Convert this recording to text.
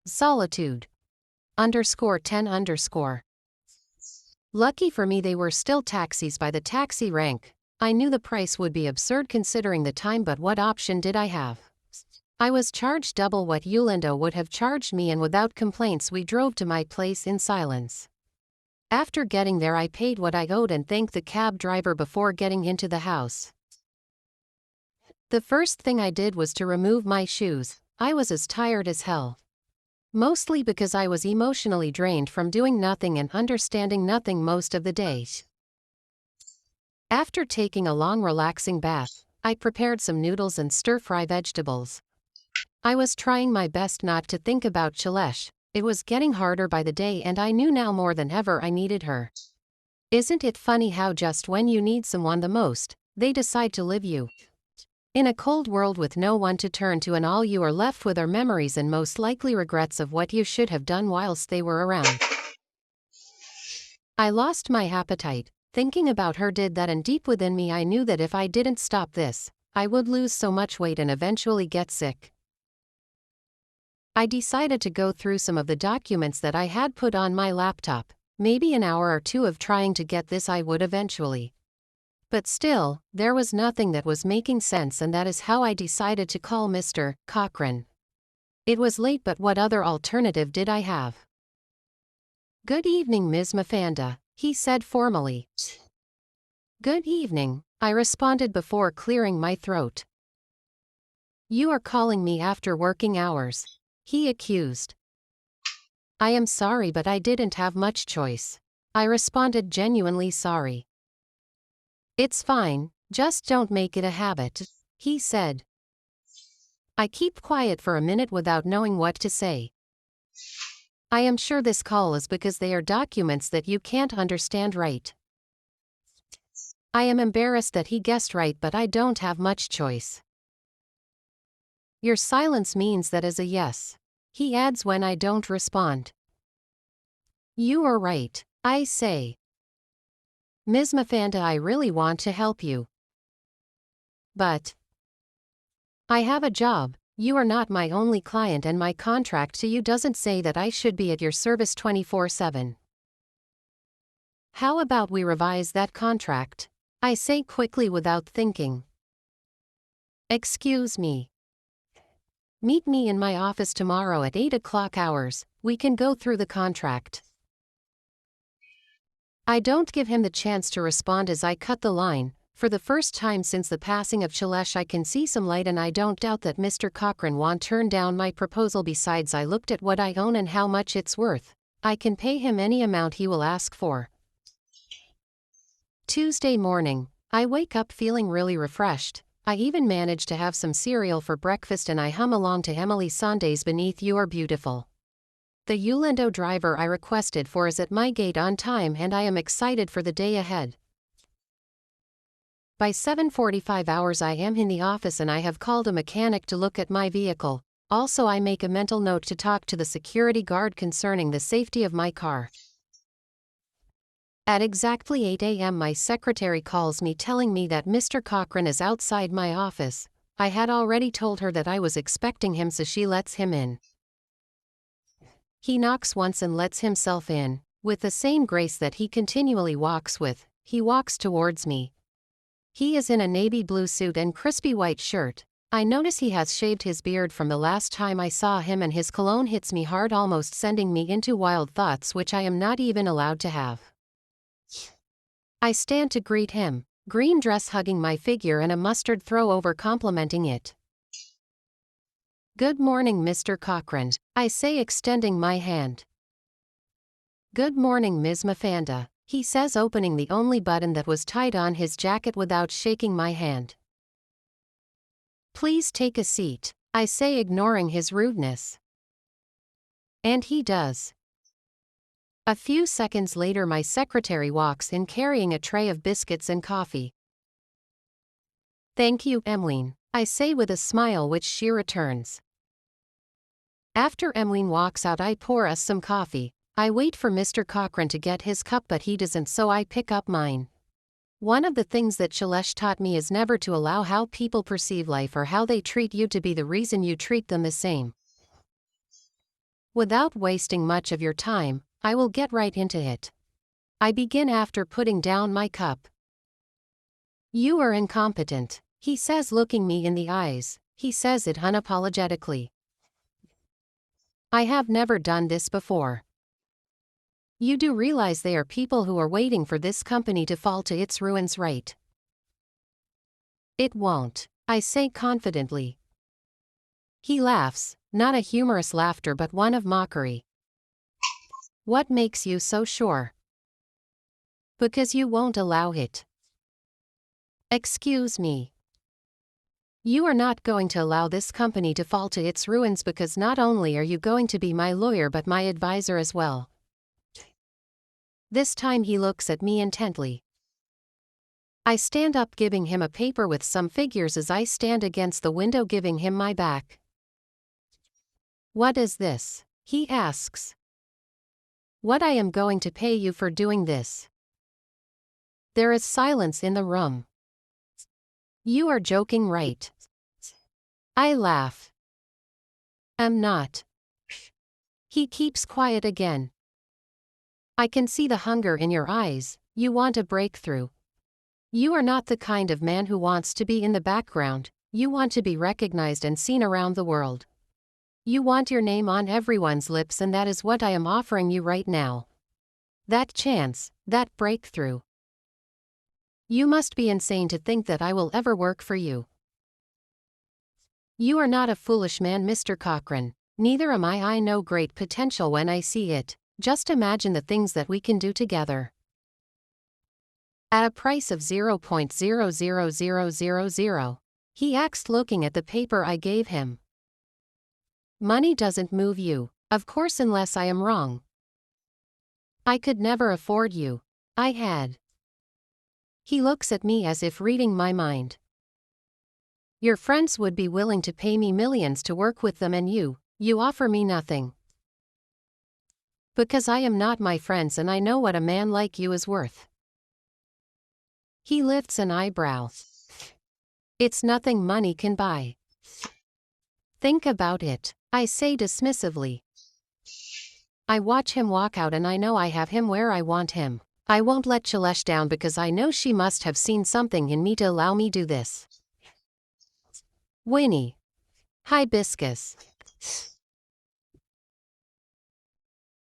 Solitude. _10_. Lucky for me they were still taxis by the taxi rank. I knew the price would be absurd considering the time, but what option did I have? I was charged double what Yolanda would have charged me, and without complaints we drove to my place in silence. After getting there I paid what I owed and thanked the cab driver before getting into the house. The first thing I did was to remove my shoes. I was as tired as hell. Mostly because I was emotionally drained from doing nothing and understanding nothing most of the day. After taking a long relaxing bath, I prepared some noodles and stir-fry vegetables. I was trying my best not to think about Shailesh. It was getting harder by the day and I knew now more than ever I needed her. Isn't it funny how just when you need someone the most, they decide to leave you? In a cold world with no one to turn to, and all you are left with are memories and most likely regrets of what you should have done whilst they were around. I lost my appetite. Thinking about her did that, and deep within me I knew that if I didn't stop this, I would lose so much weight and eventually get sick. I decided to go through some of the documents that I had put on my laptop. Maybe an hour or two of trying to get this I would eventually. But still, there was nothing that was making sense, and that is how I decided to call Mr. Cochran. It was late, but what other alternative did I have? "Good evening, Ms. Mafanda," he said formally. "Good evening," I responded before clearing my throat. "You are calling me after working hours," he accused. "I am sorry, but I didn't have much choice," I responded, genuinely sorry. "It's fine, just don't make it a habit," he said. I keep quiet for a minute without knowing what to say. "I am sure this call is because they are documents that you can't understand, right?" I am embarrassed that he guessed right, but I don't have much choice. "Your silence means that is a yes," he adds when I don't respond. "You are right," I say. "Ms. Mafanda, I really want to help you. But I have a job. You are not my only client, and my contract to you doesn't say that I should be at your service 24/7. How about we revise that contract?" I say quickly without thinking. "Excuse me. Meet me in my office tomorrow at 8 o'clock hours. We can go through the contract." I don't give him the chance to respond as I cut the line. For the first time since the passing of Shailesh I can see some light, and I don't doubt that Mr. Cochran won't turn down my proposal. Besides, I looked at what I own and how much it's worth. I can pay him any amount he will ask for. Tuesday morning. I wake up feeling really refreshed. I even managed to have some cereal for breakfast, and I hum along to Emily Sandé's Beneath You Are Beautiful. The Yolanda driver I requested for is at my gate on time, and I am excited for the day ahead. By 7:45 hours I am in the office, and I have called a mechanic to look at my vehicle. Also, I make a mental note to talk to the security guard concerning the safety of my car. At exactly 8 a.m. my secretary calls me telling me that Mr. Cochran is outside my office. I had already told her that I was expecting him, so she lets him in. He knocks once and lets himself in. With the same grace that he continually walks with, he walks towards me. He is in a navy blue suit and crispy white shirt. I notice he has shaved his beard from the last time I saw him, and his cologne hits me hard, almost sending me into wild thoughts which I am not even allowed to have. I stand to greet him, green dress hugging my figure and a mustard throw-over complementing it. "Good morning, Mr. Cochran," I say, extending my hand. "Good morning, Ms. Mafanda," he says, opening the only button that was tied on his jacket without shaking my hand. "Please take a seat," I say, ignoring his rudeness. And he does. A few seconds later my secretary walks in carrying a tray of biscuits and coffee. "Thank you, Emmeline," I say with a smile, which she returns. After Emmeline walks out I pour us some coffee. I wait for Mr. Cochran to get his cup, but he doesn't, so I pick up mine. One of the things that Shailesh taught me is never to allow how people perceive life or how they treat you to be the reason you treat them the same. Without wasting much of your time, I will get right into it. I begin after putting down my cup. You are incompetent, he says, looking me in the eyes. He says it unapologetically. I have never done this before. You do realize there are people who are waiting for this company to fall to its ruins, right? It won't, I say confidently. He laughs, not a humorous laughter but one of mockery. What makes you so sure? Because you won't allow it. Excuse me. You are not going to allow this company to fall to its ruins because not only are you going to be my lawyer but my advisor as well. This time he looks at me intently. I stand up, giving him a paper with some figures as I stand against the window, giving him my back. What is this? He asks. What I am going to pay you for doing this. There is silence in the room. You are joking, right? I laugh. Am not. He keeps quiet again. I can see the hunger in your eyes. You want a breakthrough. You are not the kind of man who wants to be in the background. You want to be recognized and seen around the world. You want your name on everyone's lips, and that is what I am offering you right now. That chance, that breakthrough. You must be insane to think that I will ever work for you. You are not a foolish man, Mr. Cochran. Neither am I. I know great potential when I see it. Just imagine the things that we can do together. At a price of 0.00000, he asked, looking at the paper I gave him. Money doesn't move you, of course, unless I am wrong. I could never afford you. I had. He looks at me as if reading my mind. Your friends would be willing to pay me millions to work with them, and you offer me nothing. Because I am not my friends, and I know what a man like you is worth. He lifts an eyebrow. It's nothing money can buy. Think about it, I say dismissively. I watch him walk out, and I know I have him where I want him. I won't let Shailesh down because I know she must have seen something in me to allow me do this. Winnie. Hibiscus.